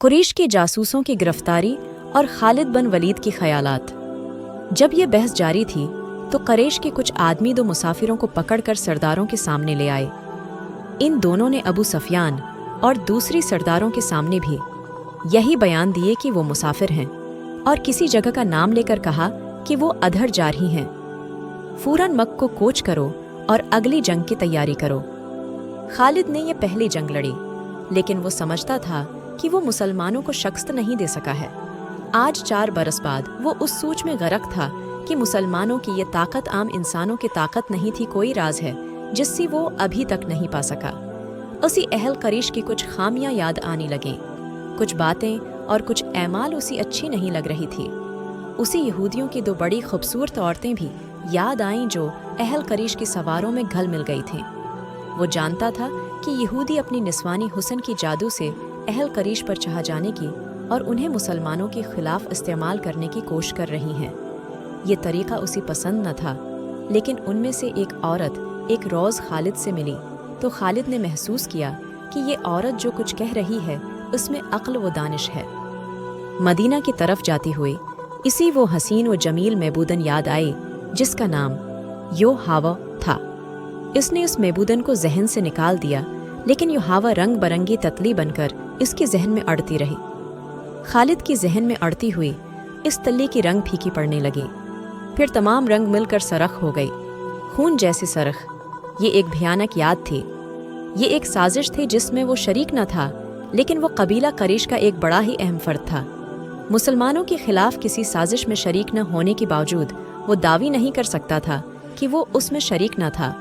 कुरैश के जासूसों की गिरफ्तारी और खालिद बिन वलीद की ख्यालात। जब ये बहस जारी थी तो कुरैश के कुछ आदमी दो मुसाफिरों को पकड़कर सरदारों के सामने ले आए। इन दोनों ने अबू सफियान और दूसरी सरदारों के सामने भी यही बयान दिए कि वो मुसाफिर हैं और किसी जगह का नाम लेकर कहा कि वो अधर जा रही हैं। फौरन मक्का को कोच करो और अगली जंग की तैयारी करो। खालिद ने यह पहली जंग लड़ी, लेकिन वो समझता था कि वो मुसलमानों को शिकस्त नहीं दे सका है। आज 4 बरस बाद वो उस सोच में गरक था कि मुसलमानों की ये ताकत आम इंसानों की ताकत नहीं थी, कोई राज है जिससे वो अभी तक नहीं पा सका। उसी अहल कुरैश की कुछ खामियां याद आने लगें, कुछ बातें और कुछ ऐमाल उसी अच्छी नहीं लग रही थी। उसी यहूदियों की 2 बड़ी खूबसूरत औरतें भी याद आईं जो अहल कुरैश की सवारों में घल मिल गई थीं। वो जानता था कि यहूदी अपनी निस्वानी हुस्न की जादू से अहल कुरैश पर चाह जाने की और उन्हें मुसलमानों के खिलाफ इस्तेमाल करने की कोशिश कर रही हैं। ये तरीका उसे पसंद न था, लेकिन उनमें से एक औरत एक रोज़ खालिद से मिली तो खालिद ने महसूस किया कि ये औरत जो कुछ कह रही है उसमें अक्ल व दानिश है। मदीना की तरफ जाती हुई इसी वो हसीन व जमील महबूदन याद आई जिसका नाम योहावा था। इसने उस महबूदन को जहन से निकाल दिया, लेकिन योहावा रंग बरंगी ततली बनकर इसके जहन में अड़ती रही। खालिद की जहन में अड़ती हुई इस तल्ली की रंग फीकी पड़ने लगी। फिर तमाम रंग मिलकर सरख हो गई, खून जैसी सरख। ये एक भयानक याद थी, ये एक साजिश थी जिसमें वो शरीक न था, लेकिन वो कबीला कुरैश का एक बड़ा ही अहम फर्द था। मुसलमानों के खिलाफ किसी साजिश में शरीक न होने के बावजूद वो दावी नहीं कर सकता था कि वो उसमें शरीक न था।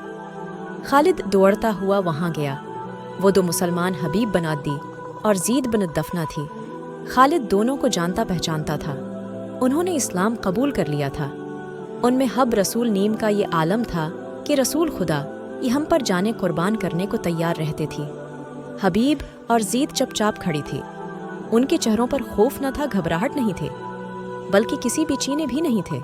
खालिद दौड़ता हुआ वहाँ गया। वो 2 मुसलमान हबीब बन अदी और ज़ीद बिन दफना थी। खालिद दोनों को जानता पहचानता था। उन्होंने इस्लाम कबूल कर लिया था। उनमें हब रसूल नीम का ये आलम था कि रसूल खुदा ये हम पर जाने कुर्बान करने को तैयार रहते थी। हबीब और ज़ीद चुपचाप खड़ी थी। उनके चेहरों पर खौफ न था, घबराहट नहीं थे, बल्कि किसी भी चीने भी नहीं थे।